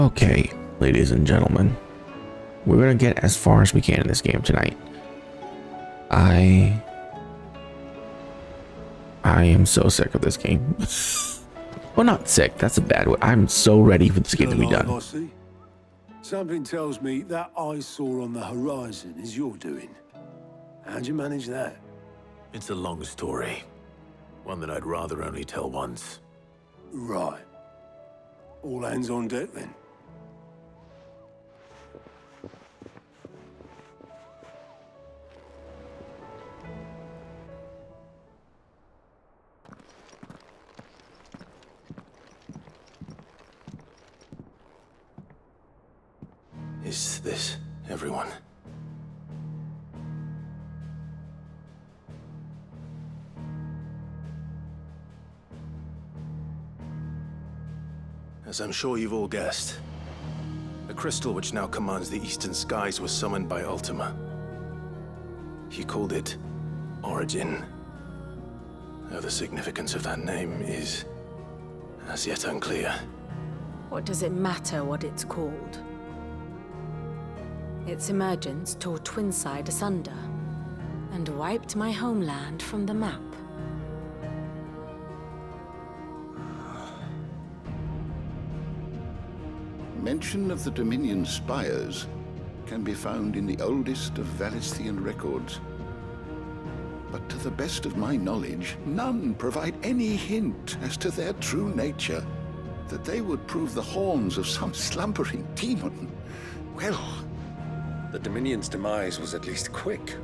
Okay, ladies and gentlemen, we're gonna get as far as we can in this game tonight. I am so sick of this game. Well, not sick, that's a bad word. I'm so ready for this game to be done. Bossy. Something tells me that eyesore on the horizon is your doing. How'd you manage that? It's a long story. One that I'd rather only tell once. Right. All hands on deck then. Is this everyone? As I'm sure you've all guessed, the crystal which now commands the eastern skies was summoned by Ultima. He called it Origin. Though the significance of that name is as yet unclear. What does it matter what it's called? Its emergence tore Twinside asunder and wiped my homeland from the map. Mention of the Dominion spires can be found in the oldest of Valisthian records. But to the best of my knowledge, none provide any hint as to their true nature. That they would prove the horns of some slumbering demon. Well, the Dominion's demise was at least quick.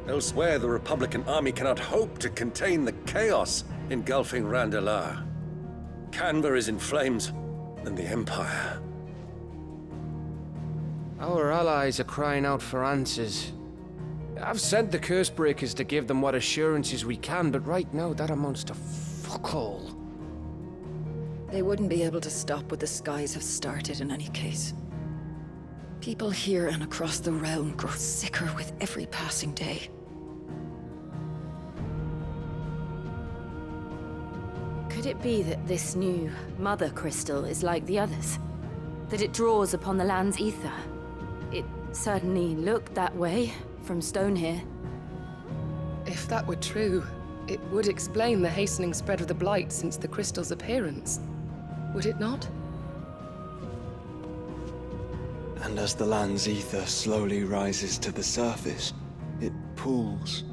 Elsewhere, the Republican army cannot hope to contain the chaos engulfing Randalar. Canberra is in flames, and the Empire. Our allies are crying out for answers. I've sent the Cursebreakers to give them what assurances we can, but right now that amounts to fuck all. They wouldn't be able to stop what the skies have started in any case. People here and across the realm grow sicker with every passing day. Could it be that this new Mother Crystal is like the others? That it draws upon the land's ether? It certainly looked that way from stone here. If that were true, it would explain the hastening spread of the Blight since the crystal's appearance. Would it not? And as the land's ether slowly rises to the surface, it pools,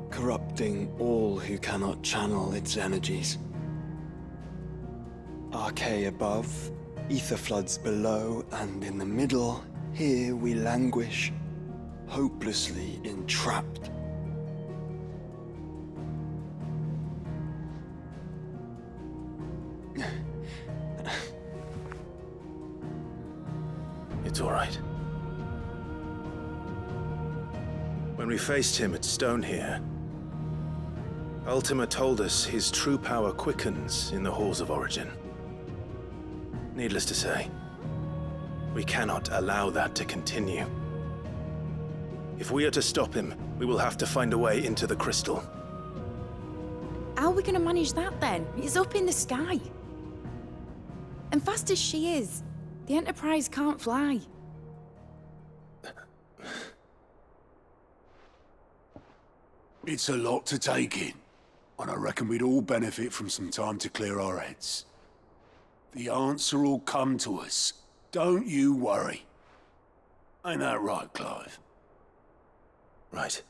corrupting all who cannot channel its energies. Archaea above, ether floods below, and in the middle, here we languish, hopelessly entrapped. It's all right. When we faced him at Stone here, Ultima told us his true power quickens in the halls of Origin. Needless to say, we cannot allow that to continue. If we are to stop him, we will have to find a way into the crystal. How are we going to manage that then? It's up in the sky. And fast as she is, the Enterprise can't fly. It's a lot to take in, and I reckon we'd all benefit from some time to clear our heads. The answer will come to us. Don't you worry. Ain't that right, Clive? Right.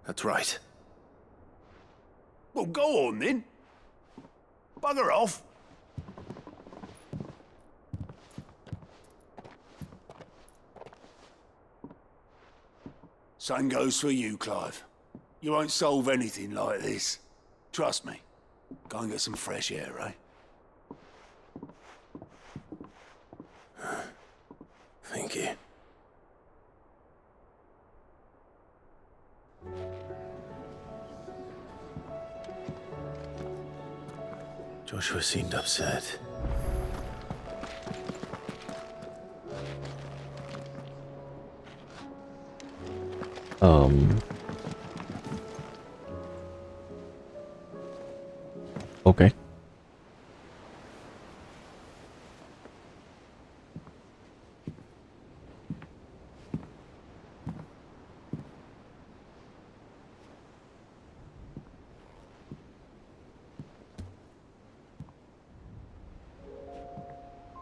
That's right. Well, go on then. Bugger off. Same goes for you, Clive. You won't solve anything like this. Trust me. Go and get some fresh air, eh? Thank you. Joshua seemed upset. Okay.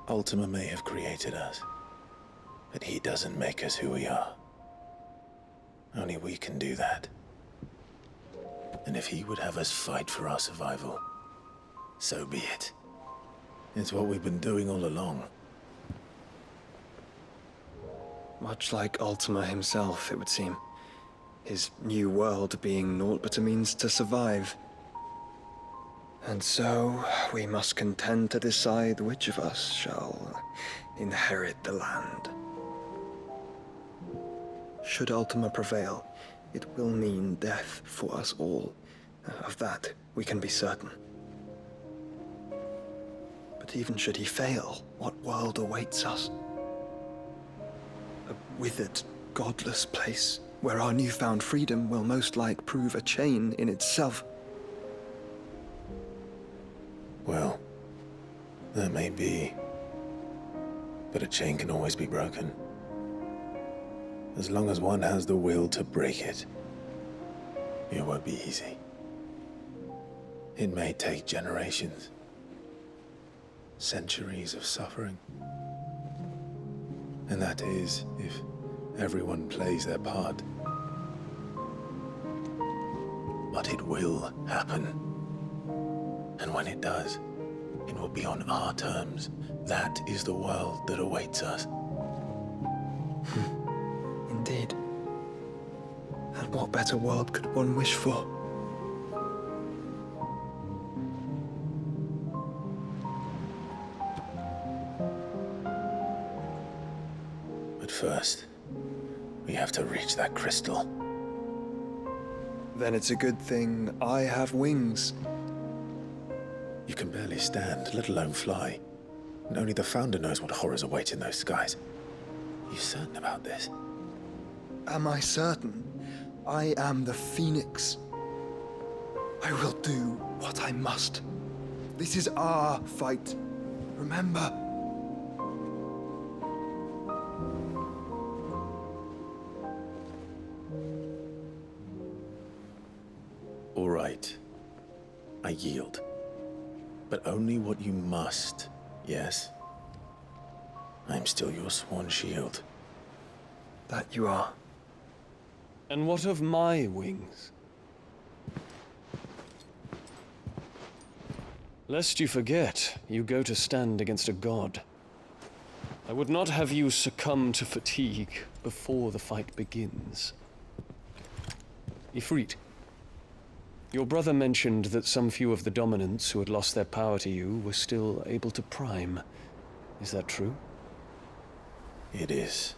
Ultima may have created us, but he doesn't make us who we are. Only we can do that. And if he would have us fight for our survival, so be it. It's what we've been doing all along. Much like Ultima himself, it would seem. His new world being naught but a means to survive. And so, we must contend to decide which of us shall inherit the land. Should Ultima prevail, it will mean death for us all. Of that, we can be certain. But even should he fail, what world awaits us? A withered, godless place, where our newfound freedom will most like prove a chain in itself. Well, that may be. But a chain can always be broken. As long as one has the will to break it. It won't be easy. It may take generations. Centuries of suffering. And that is, if everyone plays their part. But it will happen. And when it does, it will be on our terms. That is the world that awaits us. Indeed. And what better world could one wish for? But first, we have to reach that crystal. Then it's a good thing I have wings. You can barely stand, let alone fly. And only the Founder knows what horrors await in those skies. Are you certain about this? Am I certain? I am the Phoenix. I will do what I must. This is our fight. Remember? All right. I yield. But only what you must, yes? I'm still your sworn shield. That you are. And what of my wings? Lest you forget, you go to stand against a god. I would not have you succumb to fatigue before the fight begins. Ifrit, your brother mentioned that some few of the dominants who had lost their power to you were still able to prime. Is that true? It is.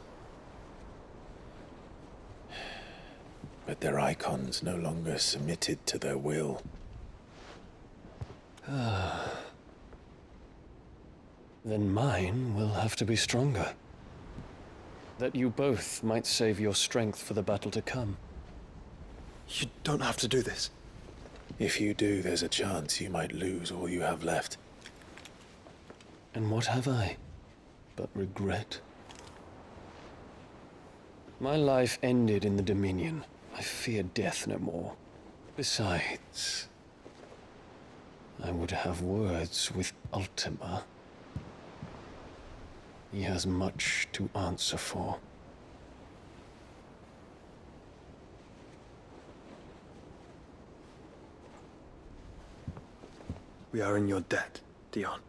But their Eikons no longer submitted to their will. Then mine will have to be stronger. That you both might save your strength for the battle to come. You don't have to do this. If you do, there's a chance you might lose all you have left. And what have I but regret? My life ended in the Dominion. I fear death no more. Besides, I would have words with Ultima. He has much to answer for. We are in your debt, Dion.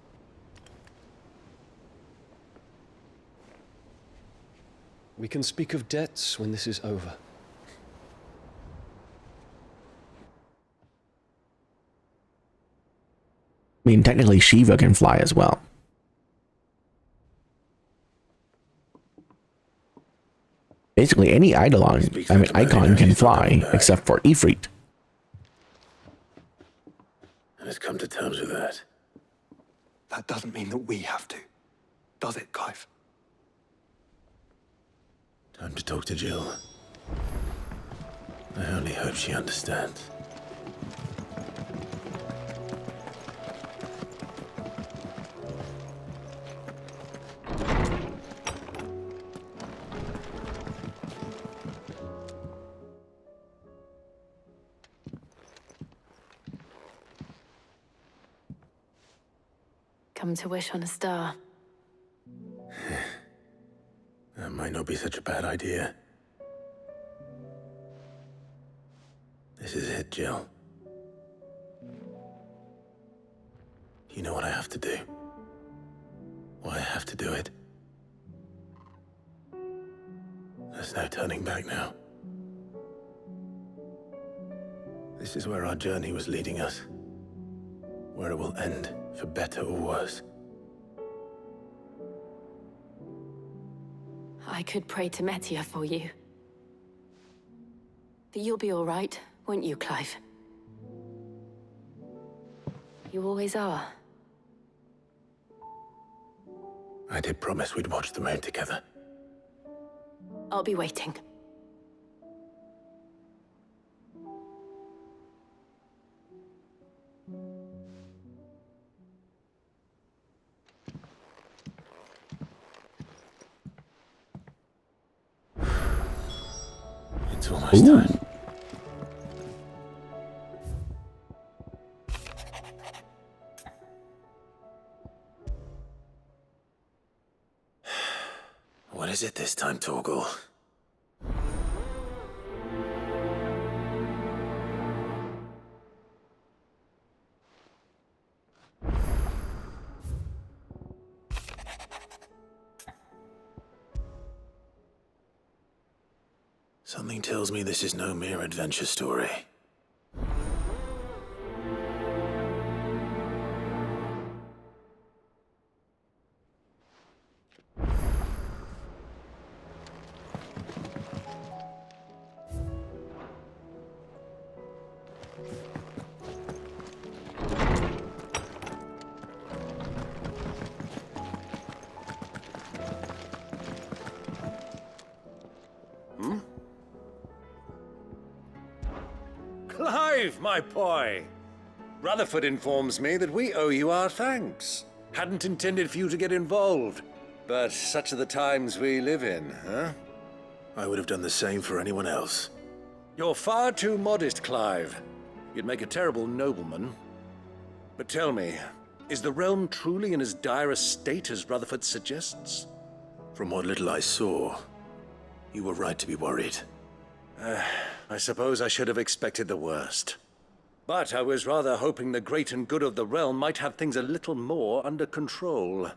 We can speak of debts when this is over. I mean, technically Shiva can fly as well. Basically, any Eikon can fly, except for Ifrit. Let's come to terms with that. That doesn't mean that we have to. Does it, Clive? Time to talk to Jill. I only hope she understands. Come to wish on a star. That might not be such a bad idea. This is it, Jill. You know what I have to do. Why I have to do it. There's no turning back now. This is where our journey was leading us. Where it will end, for better or worse. I could pray to Metia for you. But you'll be all right, won't you, Clive? You always are. I did promise we'd watch the moon together. I'll be waiting. It's almost time. What is it this time, Torgal? Something tells me this is no mere adventure story. Clive, my boy! Rutherford informs me that we owe you our thanks. Hadn't intended for you to get involved, but such are the times we live in, huh? I would have done the same for anyone else. You're far too modest, Clive. You'd make a terrible nobleman. But tell me, is the realm truly in as dire a state as Rutherford suggests? From what little I saw, you were right to be worried. I suppose I should have expected the worst. But I was rather hoping the great and good of the realm might have things a little more under control.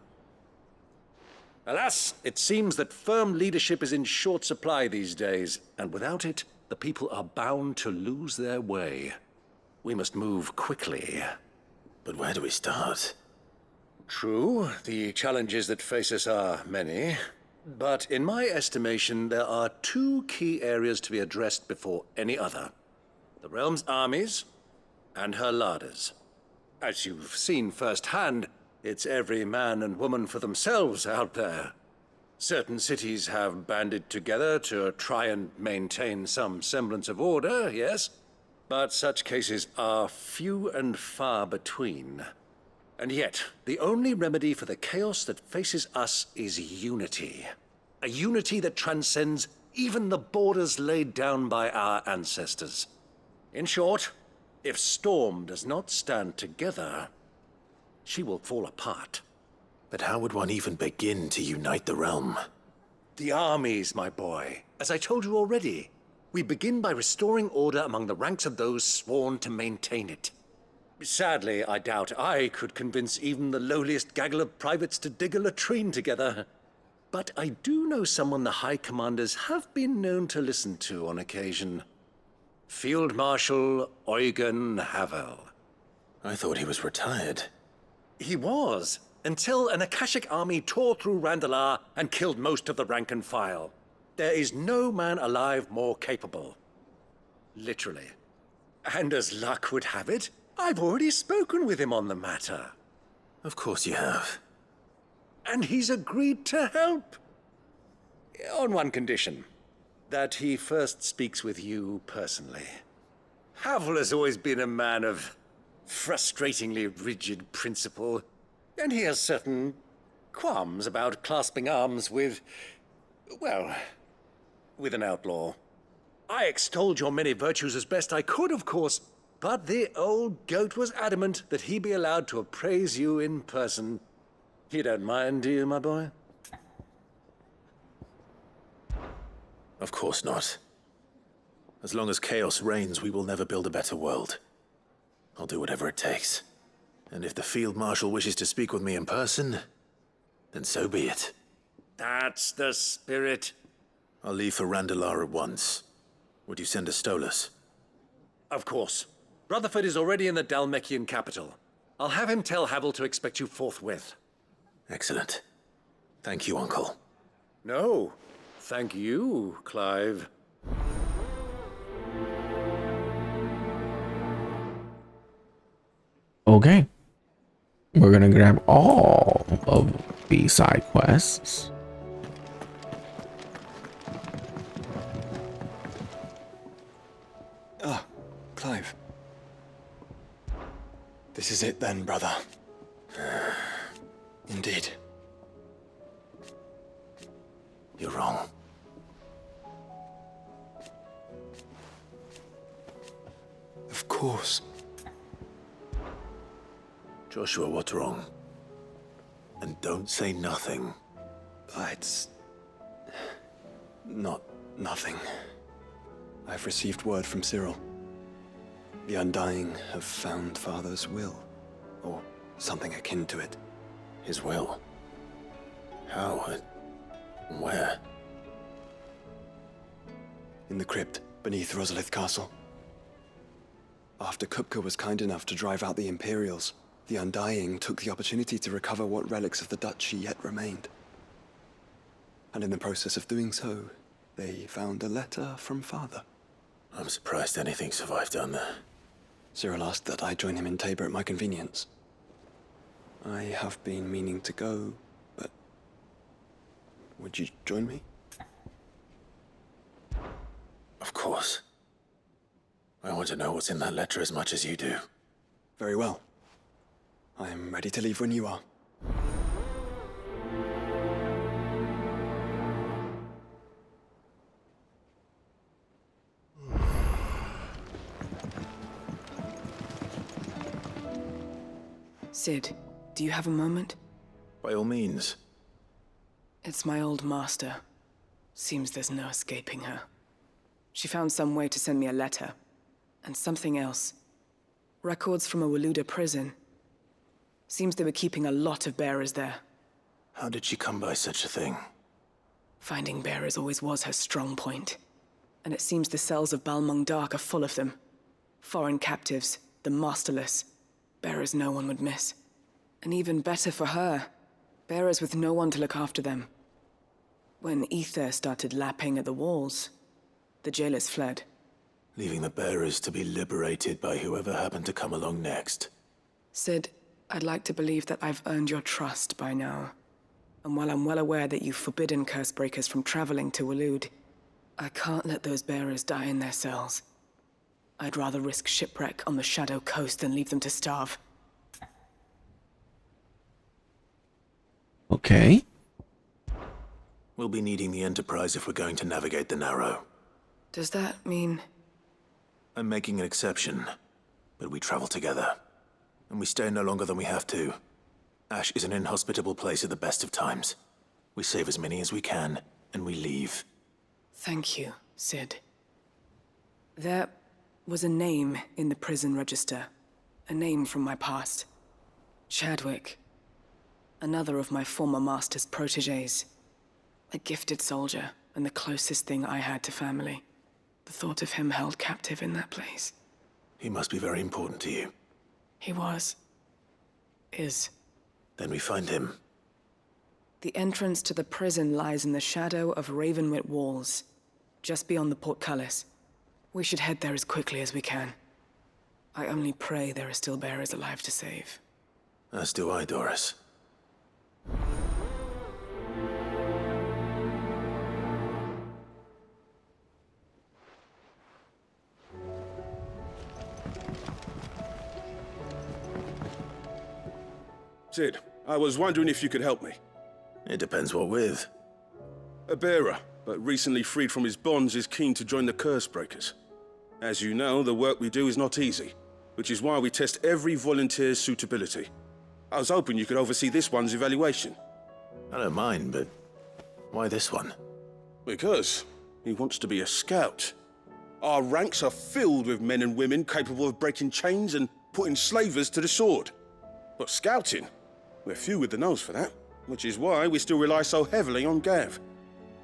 Alas, it seems that firm leadership is in short supply these days, and without it, the people are bound to lose their way. We must move quickly. But where do we start? True, the challenges that face us are many. But in my estimation, there are two key areas to be addressed before any other. The realm's armies and her larders. As you've seen firsthand, it's every man and woman for themselves out there. Certain cities have banded together to try and maintain some semblance of order, yes? But such cases are few and far between. And yet, the only remedy for the chaos that faces us is unity. A unity that transcends even the borders laid down by our ancestors. In short, if Storm does not stand together, she will fall apart. But how would one even begin to unite the realm? The armies, my boy. As I told you already, we begin by restoring order among the ranks of those sworn to maintain it. Sadly, I doubt I could convince even the lowliest gaggle of privates to dig a latrine together. But I do know someone the High Commanders have been known to listen to on occasion. Field Marshal Eikon Havel. I thought he was retired. He was, until an Akashic army tore through Randalar and killed most of the rank and file. There is no man alive more capable. Literally. And as luck would have it, I've already spoken with him on the matter. Of course you have. And he's agreed to help. On one condition. That he first speaks with you personally. Havel has always been a man of frustratingly rigid principle, and he has certain qualms about clasping arms with, well, with an outlaw. I extolled your many virtues as best I could, of course, but the old goat was adamant that he be allowed to appraise you in person. You don't mind, do you, my boy? Of course not. As long as chaos reigns, we will never build a better world. I'll do whatever it takes. And if the Field Marshal wishes to speak with me in person, then so be it. That's the spirit. I'll leave for Randalar at once. Would you send a Stolas? Of course. Rutherford is already in the Dalmekian capital. I'll have him tell Havel to expect you forthwith. Excellent. Thank you, Uncle. No, thank you, Clive. Okay. We're gonna grab all of the side quests. Ah, Clive. This is it then, brother. Indeed. You're wrong. Of course. Joshua, what's wrong? And don't say nothing. It's... not nothing. I've received word from Cyril. The Undying have found Father's will, or something akin to it. His will? How? Where? In the crypt beneath Rosalith Castle. After Kupka was kind enough to drive out the Imperials, the Undying took the opportunity to recover what relics of the Duchy yet remained. And in the process of doing so, they found a letter from Father. I'm surprised anything survived down there. Cyril asked that I join him in Tabor at my convenience. I have been meaning to go, but... would you join me? Of course. I want to know what's in that letter as much as you do. Very well. I am ready to leave when you are. Sid, do you have a moment? By all means. It's my old master. Seems there's no escaping her. She found some way to send me a letter. And something else. Records from a Waluda prison. Seems they were keeping a lot of bearers there. How did she come by such a thing? Finding bearers always was her strong point. And it seems the cells of Balmung Dark are full of them. Foreign captives, the masterless. Bearers no one would miss. And even better for her, bearers with no one to look after them. When Ether started lapping at the walls, the jailers fled. Leaving the bearers to be liberated by whoever happened to come along next. Sid, I'd like to believe that I've earned your trust by now. And while I'm well aware that you've forbidden Cursebreakers from traveling to Waloed, I can't let those bearers die in their cells. I'd rather risk shipwreck on the Shadow Coast than leave them to starve. Okay. We'll be needing the Enterprise if we're going to navigate the Narrow. Does that mean... I'm making an exception, but we travel together. And we stay no longer than we have to. Ash is an inhospitable place at the best of times. We save as many as we can, and we leave. Thank you, Sid. There was a name in the prison register. A name from my past. Chadwick. Another of my former master's protégés. A gifted soldier, and the closest thing I had to family. The thought of him held captive in that place. He must be very important to you. He was. Is. Then we find him. The entrance to the prison lies in the shadow of Ravenwit Walls, just beyond the portcullis. We should head there as quickly as we can. I only pray there are still bearers alive to save. As do I, Doris. Sid, I was wondering if you could help me. It depends what with. A bearer, but recently freed from his bonds, is keen to join the Cursebreakers. As you know, the work we do is not easy, which is why we test every volunteer's suitability. I was hoping you could oversee this one's evaluation. I don't mind, but why this one? Because He wants to be a scout. Our ranks are filled with men and women capable of breaking chains and putting slavers to the sword. But scouting? We're few with the nose for that, which is why we still rely so heavily on Gav.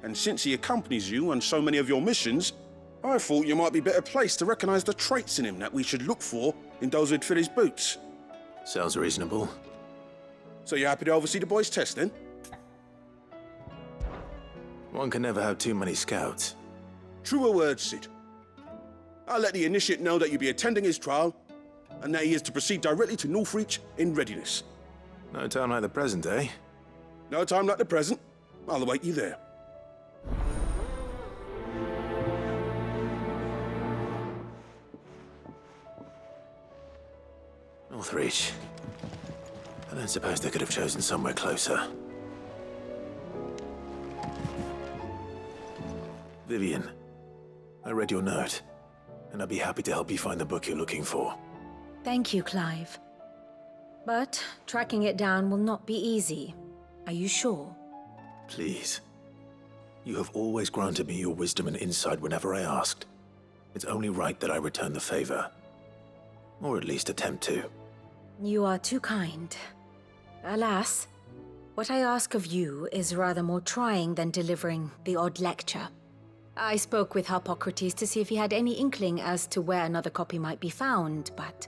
And since he accompanies you on so many of your missions, I thought you might be better placed to recognize the traits in him that we should look for in those who'd fill his boots. Sounds reasonable. So you're happy to oversee the boys' test, then? One can never have too many scouts. Truer words, Sid. I'll let the initiate know that you'll be attending his trial, and that he is to proceed directly to Northreach in readiness. No time like the present, eh? No time like the present. I'll await you there. Northreach. I don't suppose they could have chosen somewhere closer. Vivian, I read your note, and I'd be happy to help you find the book you're looking for. Thank you, Clive. But tracking it down will not be easy. Are you sure? Please. You have always granted me your wisdom and insight whenever I asked. It's only right that I return the favor. Or at least attempt to. You are too kind. Alas, what I ask of you is rather more trying than delivering the odd lecture. I spoke with Harpocrates to see if he had any inkling as to where another copy might be found, but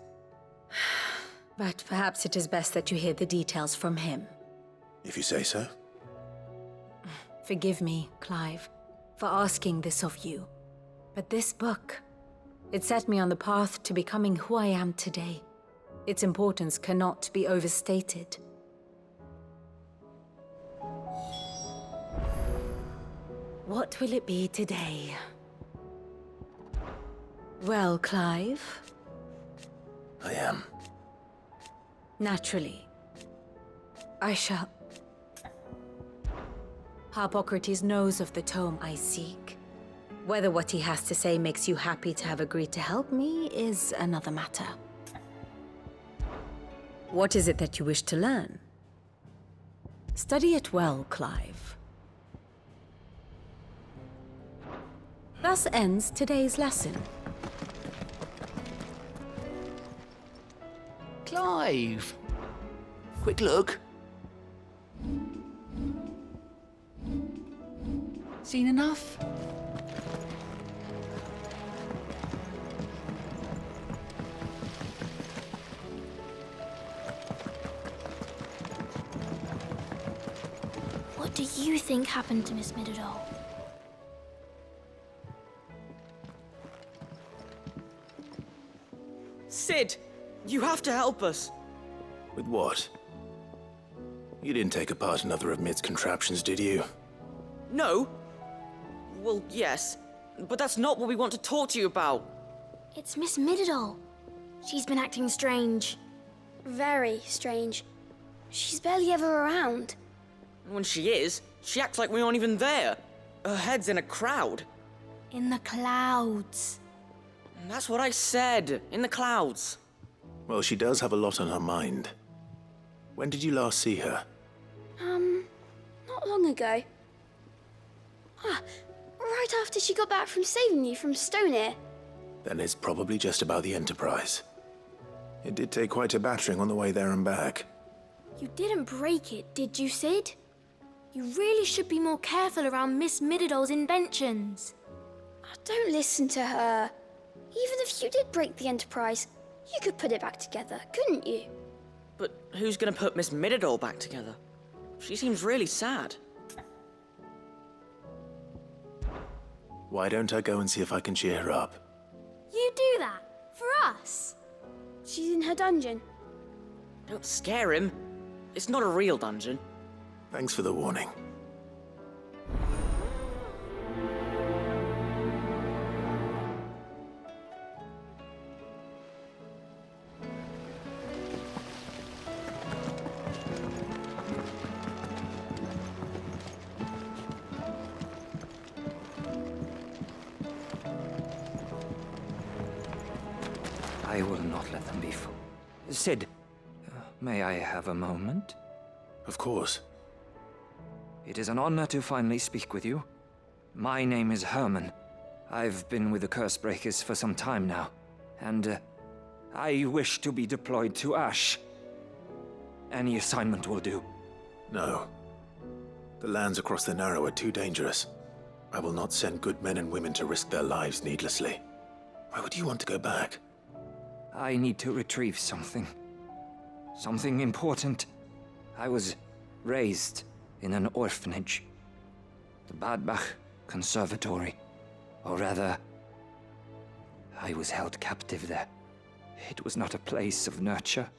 perhaps it is best that you hear the details from him. If you say so. Forgive me, Clive, for asking this of you. But this book, it set me on the path to becoming who I am today. Its importance cannot be overstated. What will it be today? Well, Clive? I am. Naturally. I shall... Harpocrates knows of the tome I seek. Whether what he has to say makes you happy to have agreed to help me is another matter. What is it that you wish to learn? Study it well, Clive. Thus ends today's lesson. Clive! Quick look. Seen enough? What do you think happened to Miss Midadol? Sid! You have to help us! With what? You didn't take apart another of Mid's contraptions, did you? No. Well, yes. But that's not what we want to talk to you about. It's Miss Midadol. She's been acting strange. Very strange. She's barely ever around. When she is, she acts like we aren't even there. Her head's in a crowd. In the clouds. That's what I said. In the clouds. Well, she does have a lot on her mind. When did you last see her? Not long ago. Right after she got back from saving you from Stoneir. Then it's probably just about the Enterprise. It did take quite a battering on the way there and back. You didn't break it, did you, Sid? You really should be more careful around Miss Midadol's inventions. Don't listen to her. Even if you did break the Enterprise, you could put it back together, couldn't you? But who's gonna put Miss Midadol back together? She seems really sad. Why don't I go and see if I can cheer her up? You do that? For us? She's in her dungeon. Don't scare him. It's not a real dungeon. Thanks for the warning. I will not let them be fooled. Sid, may I have a moment? Of course. It is an honor to finally speak with you. My name is Herman. I've been with the Cursebreakers for some time now, and I wish to be deployed to Ash. Any assignment will do. No. The lands across the Narrow are too dangerous. I will not send good men and women to risk their lives needlessly. Why would you want to go back? I need to retrieve something. Something important. I was raised in an orphanage. The Badbach Conservatory. Or rather, I was held captive there. It was not a place of nurture.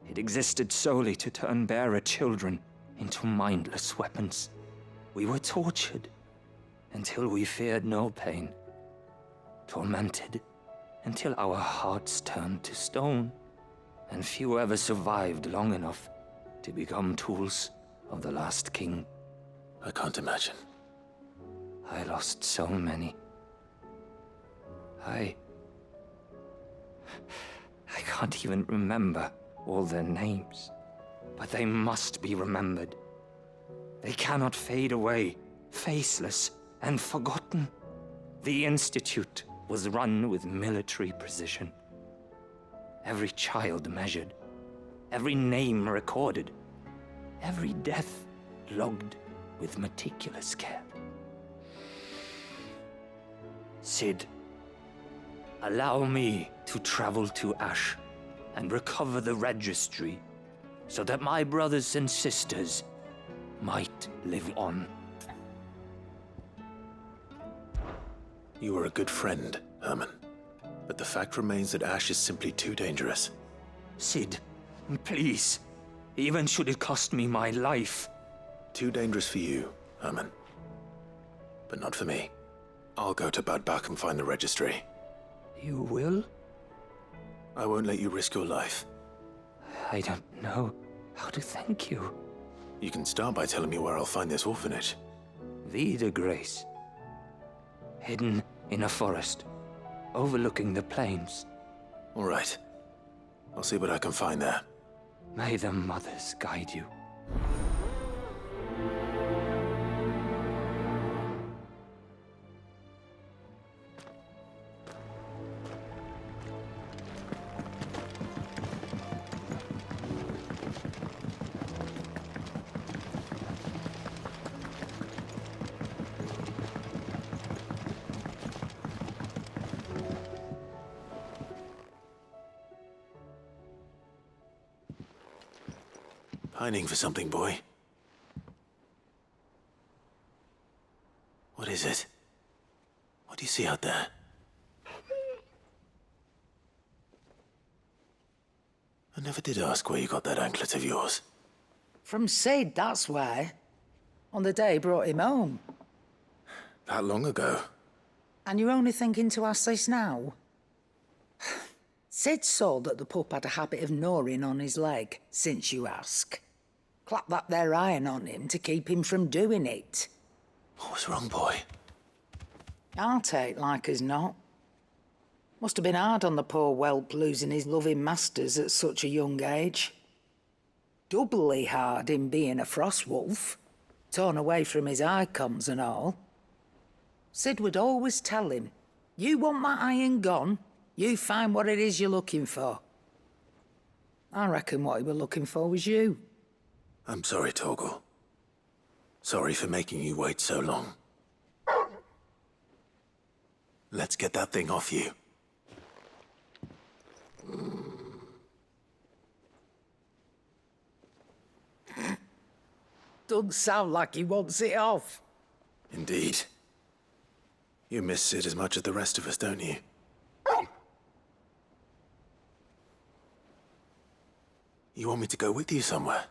It existed solely to turn bearer children into mindless weapons. We were tortured until we feared no pain. Tormented until our hearts turned to stone. And few ever survived long enough to become tools of the last king. I can't imagine. I lost so many. I can't even remember all their names. But they must be remembered. They cannot fade away, faceless and forgotten. The Institute was run with military precision. Every child measured, every name recorded, every death logged with meticulous care. Sid, allow me to travel to Ash and recover the registry so that my brothers and sisters might live on. You were a good friend, Herman. But the fact remains that Ash is simply too dangerous. Sid, please. Even should it cost me my life. Too dangerous for you, Herman. But not for me. I'll go to Badbach and find the registry. You will? I won't let you risk your life. I don't know how to thank you. You can start by telling me where I'll find this orphanage. Vida Grace. Hidden in a forest, overlooking the plains. All right. I'll see what I can find there. May the mothers guide you. Pining for something, boy. What is it? What do you see out there? I never did ask where you got that anklet of yours. From Sid, that's why. On the day he brought him home. That long ago? And you're only thinking to ask this now? Sid saw that the pup had a habit of gnawing on his leg, since you ask. Clap that there iron on him to keep him from doing it. What was wrong, boy? I'll take like as not. Must have been hard on the poor whelp losing his loving masters at such a young age. Doubly hard in being a frost wolf, torn away from his Eikons and all. Sid would always tell him, you want that iron gone, you find what it is you're looking for. I reckon what he was looking for was you. I'm sorry, Torgal. Sorry for making you wait so long. Let's get that thing off you. Doesn't sound like he wants it off. Indeed. You miss Sid as much as the rest of us, don't you? You want me to go with you somewhere?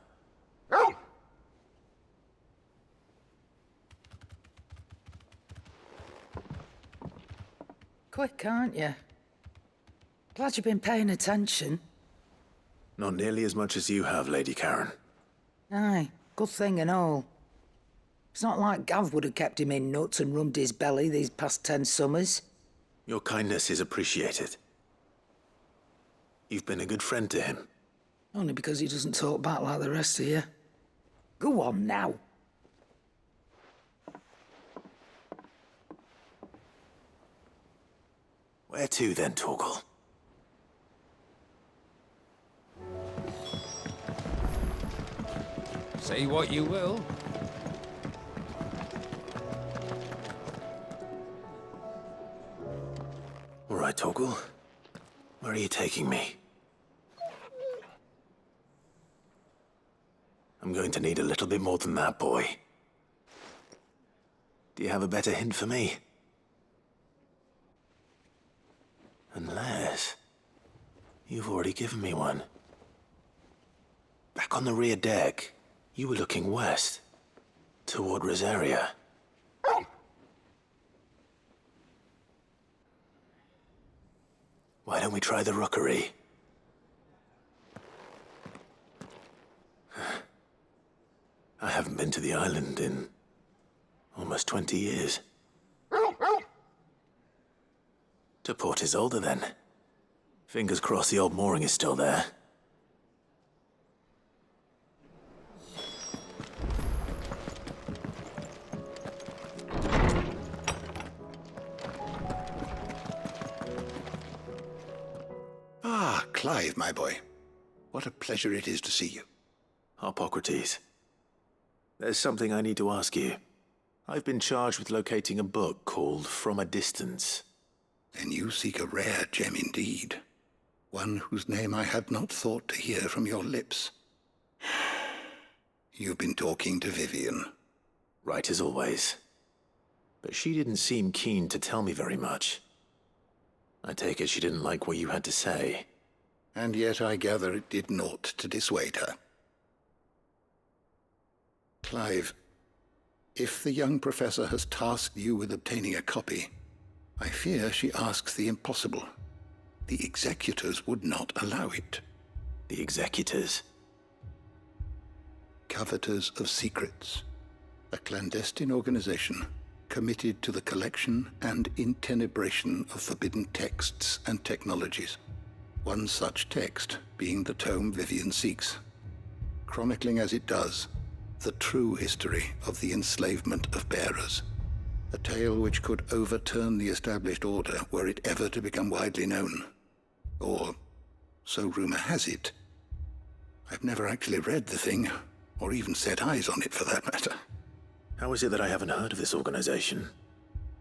Quick, aren't you? Glad you've been paying attention. Not nearly as much as you have, Lady Karen. Aye, good thing and all. It's not like Gav would have kept him in nuts and rubbed his belly these past 10 summers. Your kindness is appreciated. You've been a good friend to him. Only because he doesn't talk back like the rest of you. Go on now. Where to then, Torgal? Say what you will. All right, Torgal. Where are you taking me? I'm going to need a little bit more than that, boy. Do you have a better hint for me? Unless... you've already given me one. Back on the rear deck, you were looking west, toward Rosaria. Why don't we try the rookery? I haven't been to the island in almost 20 years. To Port Isolde, then. Fingers crossed the old mooring is still there. Ah, Clive, my boy. What a pleasure it is to see you. Hippocrates. There's something I need to ask you. I've been charged with locating a book called From a Distance. Then you seek a rare gem indeed. One whose name I had not thought to hear from your lips. You've been talking to Vivian. Right as always. But she didn't seem keen to tell me very much. I take it she didn't like what you had to say. And yet I gather it did naught to dissuade her. Clive, if the young professor has tasked you with obtaining a copy, I fear she asks the impossible. The executors would not allow it. The executors? Coveters of Secrets, a clandestine organization committed to the collection and intenebration of forbidden texts and technologies. One such text being the tome Vivian seeks, chronicling as it does the true history of the enslavement of bearers, a tale which could overturn the established order were it ever to become widely known. Or, so rumor has it. I've never actually read the thing, or even set eyes on it for that matter. How is it that I haven't heard of this organization?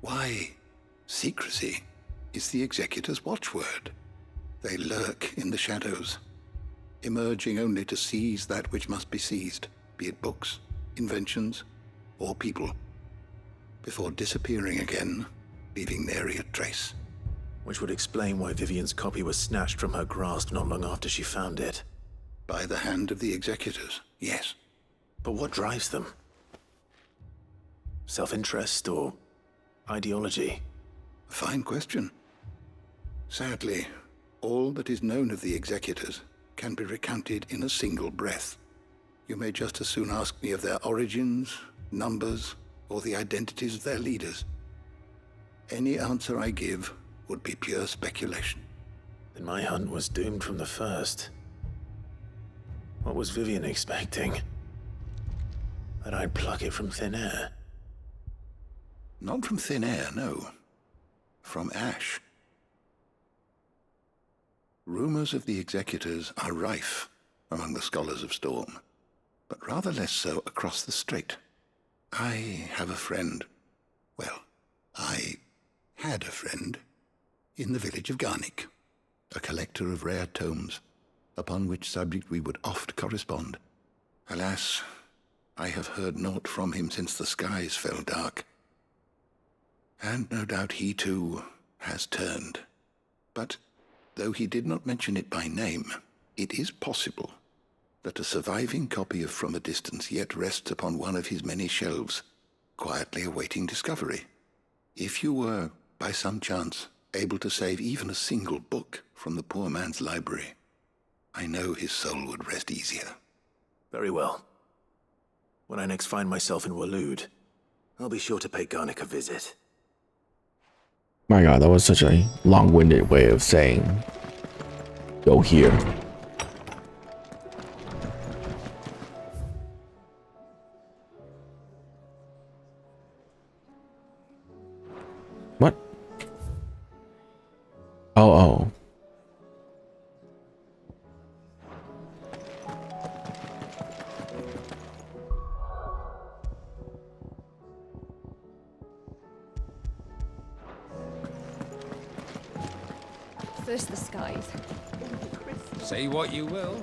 Why, secrecy is the executor's watchword. They lurk in the shadows, emerging only to seize that which must be seized, be it books, inventions, or people, before disappearing again, leaving nary a trace. Which would explain why Vivian's copy was snatched from her grasp not long after she found it. By the hand of the executors, yes. But what drives them? Self-interest or ideology? A fine question. Sadly, all that is known of the executors can be recounted in a single breath. You may just as soon ask me of their origins, numbers, or the identities of their leaders. Any answer I give would be pure speculation. Then my hunt was doomed from the first. What was Vivian expecting? That I'd pluck it from thin air? Not from thin air, no. From ash. Rumors of the executors are rife among the scholars of Storm, but rather less so across the strait. I have a friend. Well, I had a friend in the village of Garnick, a collector of rare tomes, upon which subject we would oft correspond. Alas, I have heard naught from him since the skies fell dark. And no doubt he too has turned. But though he did not mention it by name, it is possible that a surviving copy of From a Distance yet rests upon one of his many shelves, quietly awaiting discovery. If you were, by some chance, able to save even a single book from the poor man's library, I know his soul would rest easier. Very well. When I next find myself in Waloed, I'll be sure to pay Garnick a visit. My god, that was such a long-winded way of saying, go here. What? Oh. First the skies. Say what you will.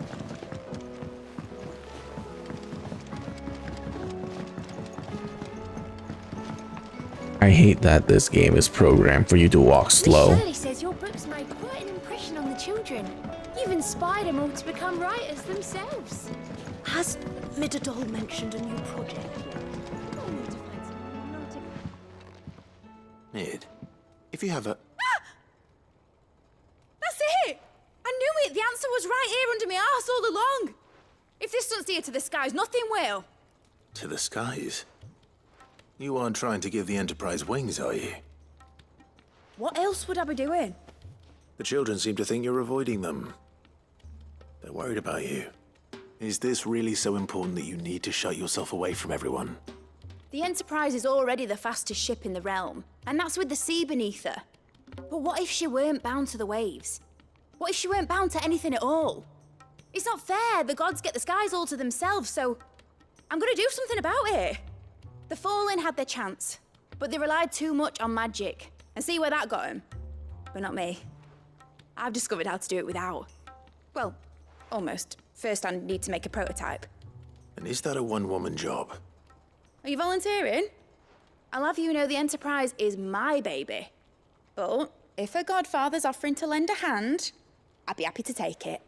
I hate that this game is programmed for you to walk slow. Shirley says your books made quite an impression on the children. You've inspired them all to become writers themselves. Has Midadol mentioned a new project? Mid, if you have a... That's it! I knew it! The answer was right here under my arse all along! If this doesn't steer to the skies, nothing will! To the skies? You aren't trying to give the Enterprise wings, are you? What else would I be doing? The children seem to think you're avoiding them. They're worried about you. Is this really so important that you need to shut yourself away from everyone? The Enterprise is already the fastest ship in the realm, and that's with the sea beneath her. But what if she weren't bound to the waves? What if she weren't bound to anything at all? It's not fair. The gods get the skies all to themselves, so I'm gonna do something about it. The Fallen had their chance, but they relied too much on magic. And see where that got them? But not me. I've discovered how to do it without. Well, almost. First I need to make a prototype. And is that a one-woman job? Are you volunteering? I'll have you know the Enterprise is my baby. But if a godfather's offering to lend a hand, I'd be happy to take it.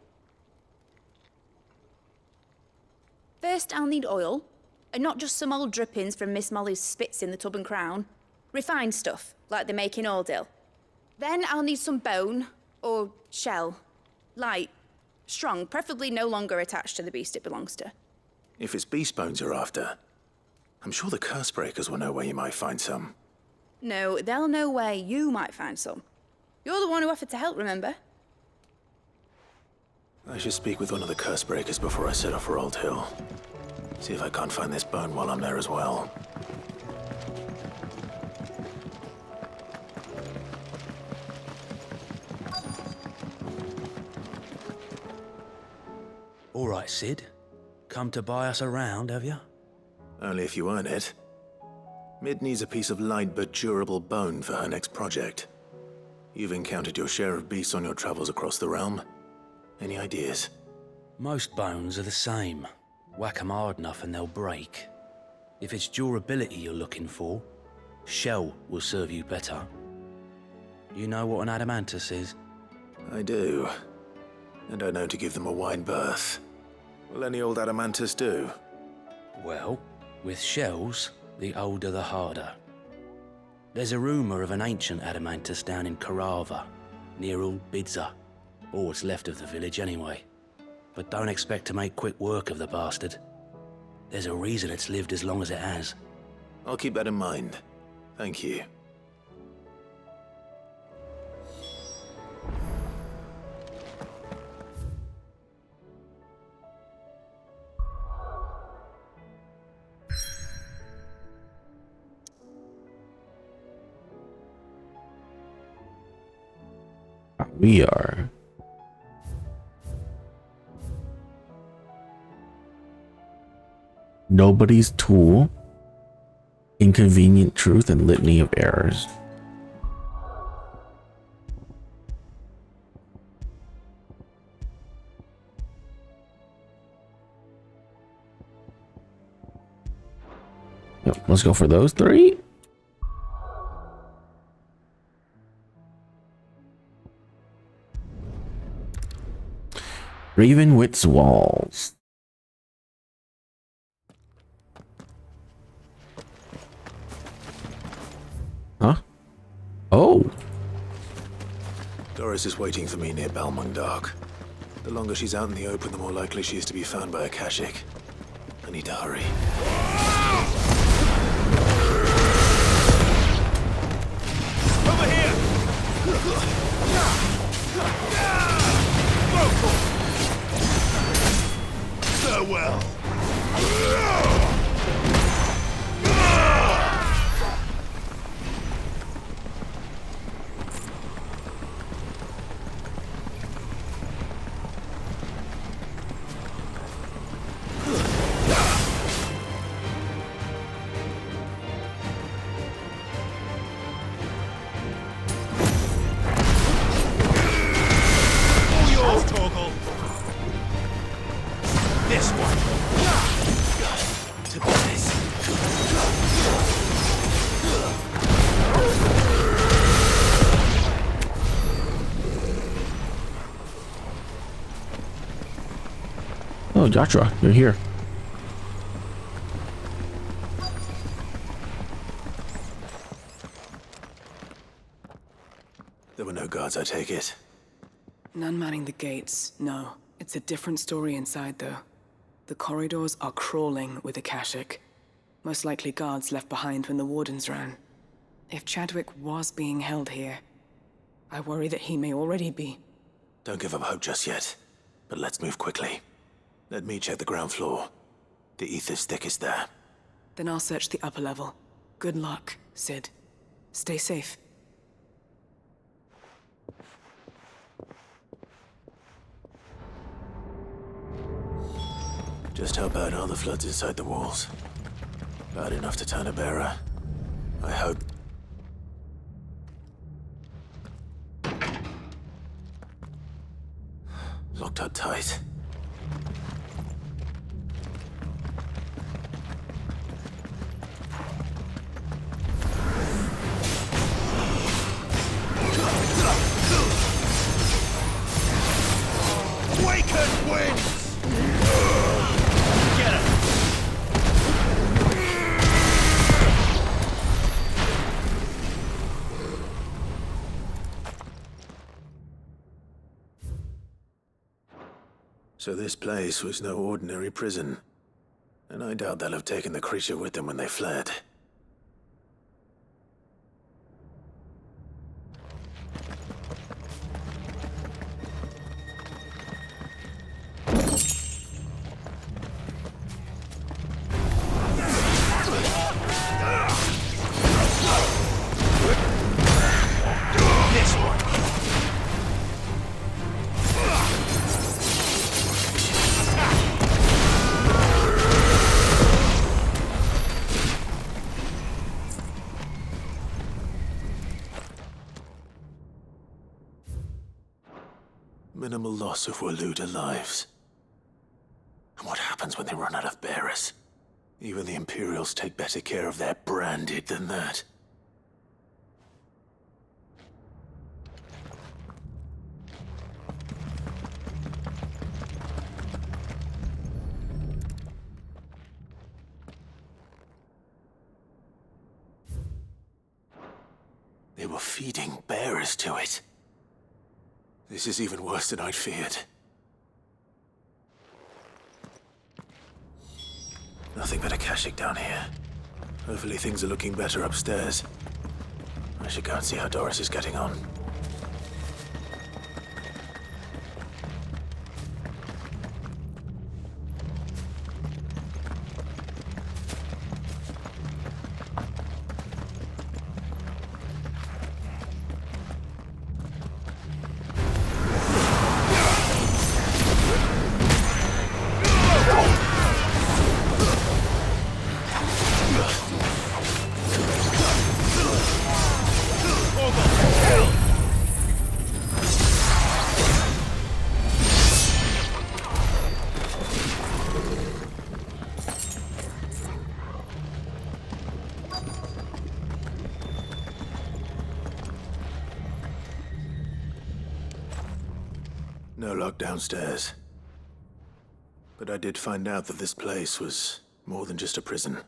First, I'll need oil. And not just some old drippings from Miss Molly's spits in the Tub and Crown. Refined stuff, like they make in Ordil. Then I'll need some bone, or shell. Light, strong, preferably no longer attached to the beast it belongs to. If it's beast bones you're after, I'm sure the Cursebreakers will know where you might find some. No, they'll know where you might find some. You're the one who offered to help, remember? I should speak with one of the Cursebreakers before I set off for Old Hill. See if I can't find this bone while I'm there as well. All right, Sid. Come to buy us around, have you? Only if you earn it. Mid needs a piece of light but durable bone for her next project. You've encountered your share of beasts on your travels across the realm. Any ideas? Most bones are the same. Whack 'em hard enough and they'll break. If it's durability you're looking for, shell will serve you better. You know what an adamantus is? I do. And I know to give them a wide berth. Will any old adamantus do? Well, with shells, the older the harder. There's a rumour of an ancient adamantus down in Karava, near Old Bidza. Or what's left of the village anyway. But don't expect to make quick work of the bastard. There's a reason it's lived as long as it has. I'll keep that in mind. Thank you. We are. Nobody's tool, inconvenient truth, and litany of errors. Yep, let's go for those three. Ravenwit's walls. Huh? Oh. Doris is waiting for me near Balmung Dark. The longer she's out in the open, the more likely she is to be found by a Kashyyyk. I need to hurry. Over here! Farewell. Oh, Yatra, you're here. There were no guards, I take it. None manning the gates, no. It's a different story inside, though. The corridors are crawling with Akashic. Most likely guards left behind when the Wardens ran. If Chadwick was being held here, I worry that he may already be. Don't give up hope just yet, but let's move quickly. Let me check the ground floor. The ether's thickest there. Then I'll search the upper level. Good luck, Sid. Stay safe. Just how bad are the floods inside the walls? Bad enough to turn a bearer. I hope. Locked up tight. Awaken winds! Get him! So this place was no ordinary prison. And I doubt they'll have taken the creature with them when they fled. Minimal loss of Waluda lives. And what happens when they run out of bearers? Even the Imperials take better care of their branded than that. They were feeding bearers to it. This is even worse than I'd feared. Nothing but Akashic down here. Hopefully things are looking better upstairs. I should go and see how Doris is getting on. No lock downstairs. But I did find out that this place was more than just a prison.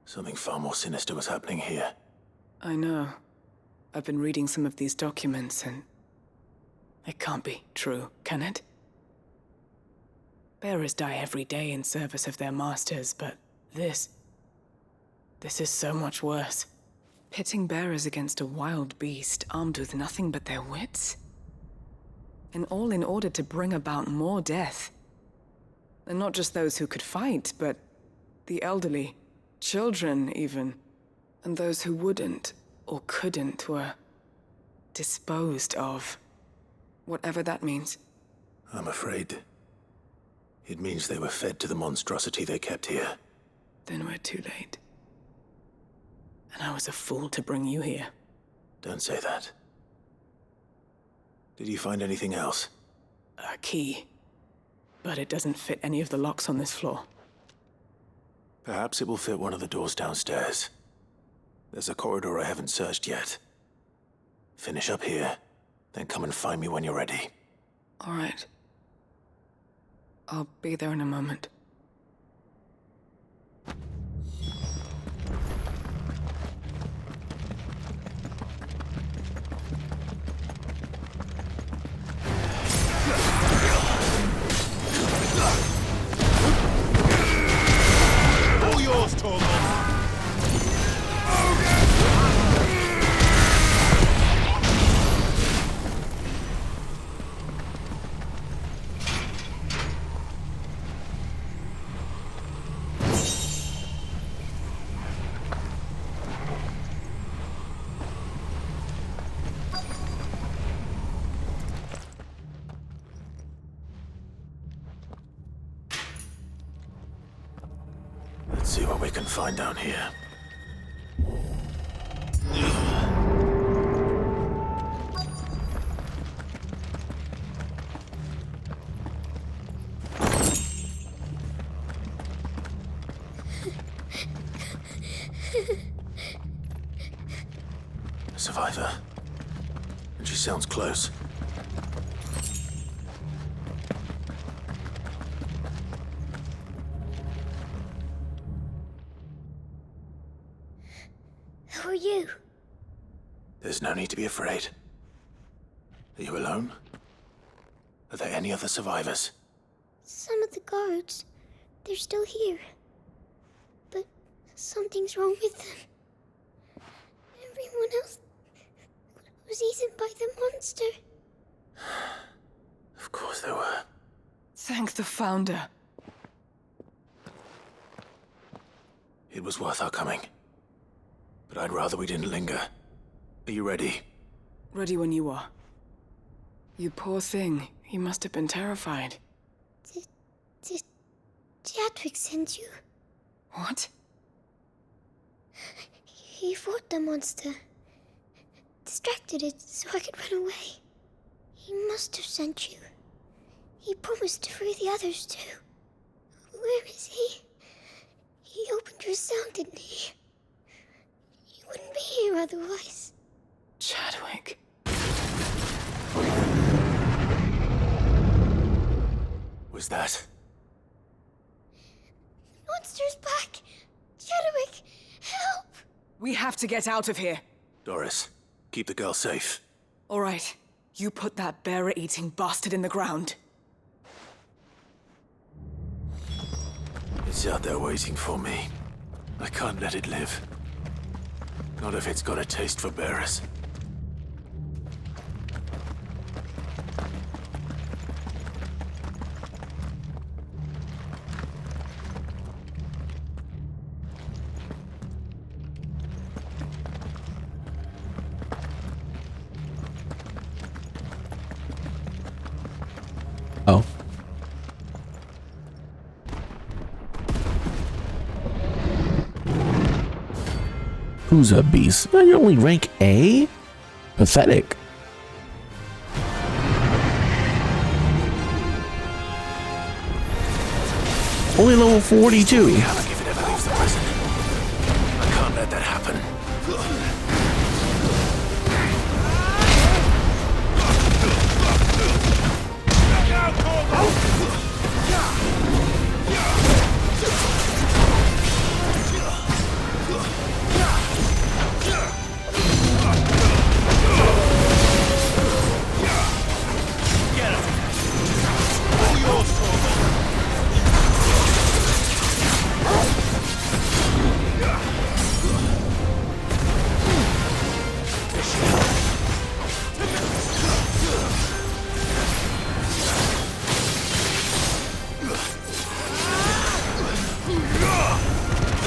Something far more sinister was happening here. I know. I've been reading some of these documents and... it can't be true, can it? Bearers die every day in service of their masters, but this is so much worse. Pitting bearers against a wild beast armed with nothing but their wits? And all in order to bring about more death. And not just those who could fight, but the elderly, children even. And those who wouldn't or couldn't were disposed of. Whatever that means. I'm afraid it means they were fed to the monstrosity they kept here. Then we're too late. And I was a fool to bring you here. Don't say that. Did you find anything else? A key. But it doesn't fit any of the locks on this floor. Perhaps it will fit one of the doors downstairs. There's a corridor I haven't searched yet. Finish up here, then come and find me when you're ready. All right. I'll be there in a moment. All yours, Tormund! Let's see what we can find down here. A survivor. And she sounds close. Who are you? There's no need to be afraid. Are you alone? Are there any other survivors? Some of the guards. They're still here. But something's wrong with them. Everyone else was eaten by the monster. Of course there were. Thank the Founder. It was worth our coming. But I'd rather we didn't linger. Are you ready? Ready when you are. You poor thing. He must have been terrified. Did Cheathrough send you? What? He fought the monster. Distracted it so I could run away. He must have sent you. He promised to free the others too. Where is he? He opened your cell, didn't he? He wouldn't be here otherwise. Chadwick. Was that? Monster's back! Chadwick, help! We have to get out of here. Doris, keep the girl safe. All right. You put that bearer-eating bastard in the ground. It's out there waiting for me. I can't let it live. Not if it's got a taste for bearers. Oh. Who's a beast? You're only rank A? Pathetic. Only level 42. If it ever leaves the prison. I can't let that happen.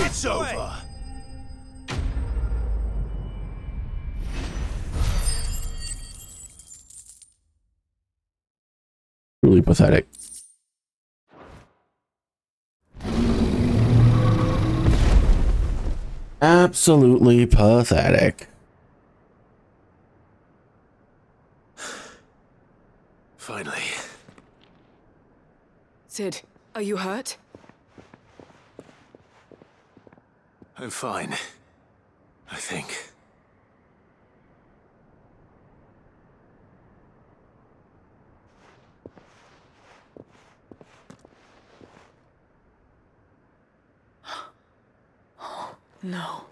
It's over. Really pathetic. Absolutely pathetic. Finally. Sid, are you hurt? I'm fine. I think. No.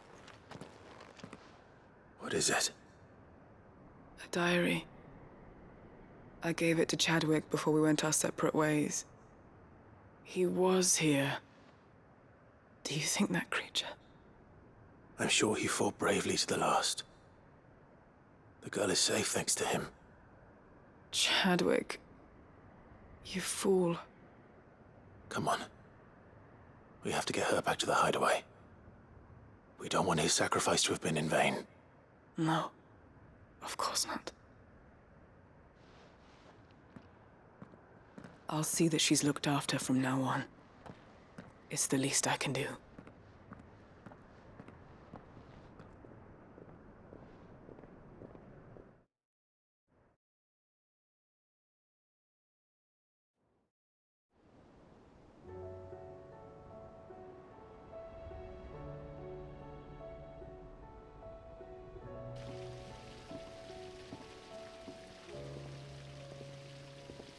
What is it? A diary. I gave it to Chadwick before we went our separate ways. He was here. Do you think that creature? I'm sure he fought bravely to the last. The girl is safe thanks to him. Chadwick. You fool. Come on. We have to get her back to the hideaway. We don't want his sacrifice to have been in vain. No. Of course not. I'll see that she's looked after from now on. It's the least I can do.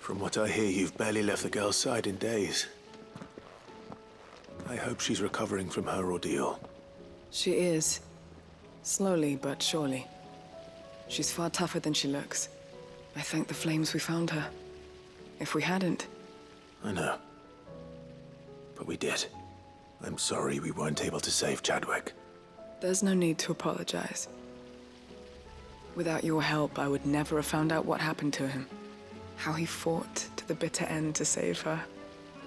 From what I hear, you've barely left the girl's side in days. I hope she's recovering from her ordeal. She is. Slowly but surely. She's far tougher than she looks. I thank the flames we found her. If we hadn't... I know. But we did. I'm sorry we weren't able to save Chadwick. There's no need to apologize. Without your help, I would never have found out what happened to him. How he fought to the bitter end to save her.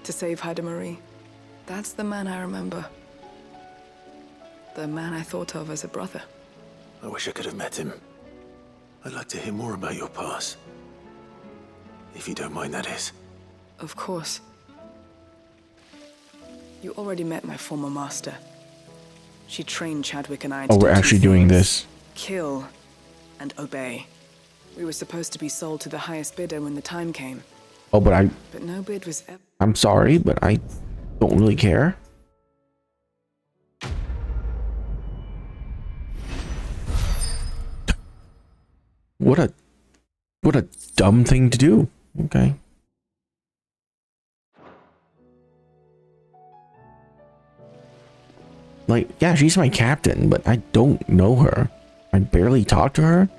To save Haida Marie. That's the man I remember. The man I thought of as a brother. I wish I could have met him. I'd like to hear more about your past. If you don't mind, that is. Of course. You already met my former master. She trained Chadwick and I to Oh, we're do actually two doing things. this. Kill and obey. We were supposed to be sold to the highest bidder when the time came. Oh, but But no bid was ever... I'm sorry, but I don't really care. What a dumb thing to do. Okay. Like, yeah, she's my captain, but I don't know her. I barely talk to her.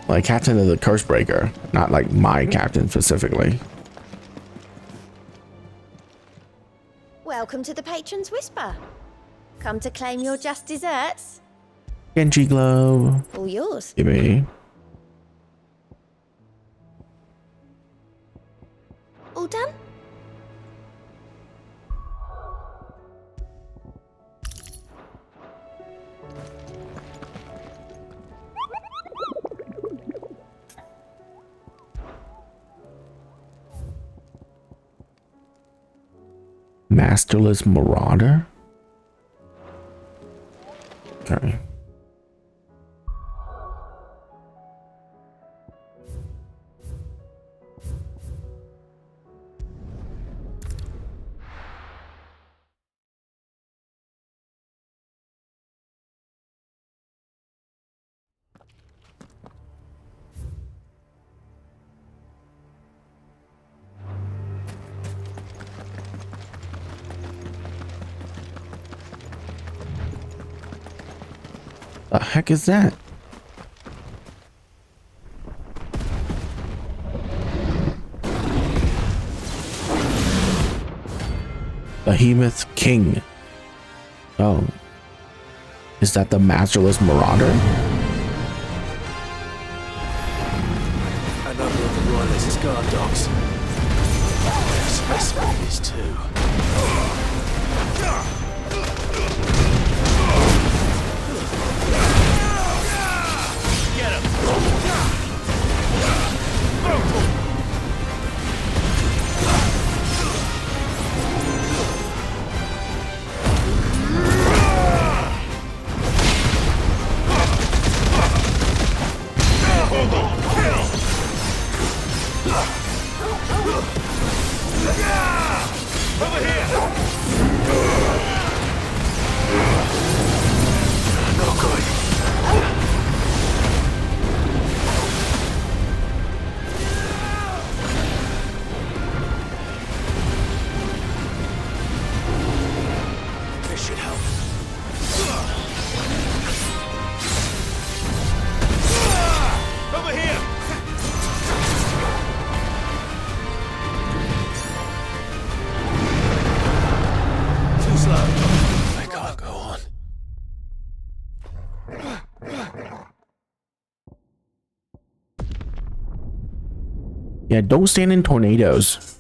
Like, captain of the Cursebreaker, not like my captain specifically. Welcome to the Patron's Whisper. Come to claim your just desserts. Genji glove. All yours. Give me. All done? Masterless Marauder? Okay. The heck is that? Behemoth King. Oh. Is that the Masterless Marauder? Another of the Royalist guard dogs. Specimen is too. Over here! This should help. Over here! Too slow. I can't go on. Yeah, don't stand in tornadoes.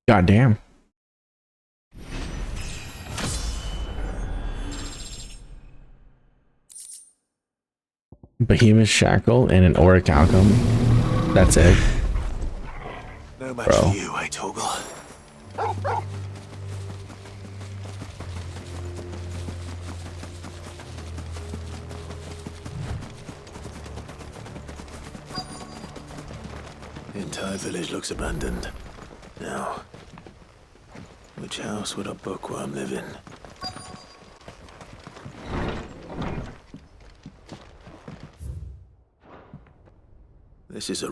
God damn. Behemoth shackle and an orichalcum. That's it. No match Bro. for you, eh, Toggle? The entire village looks abandoned. Now, which house would a bookworm live in? This is a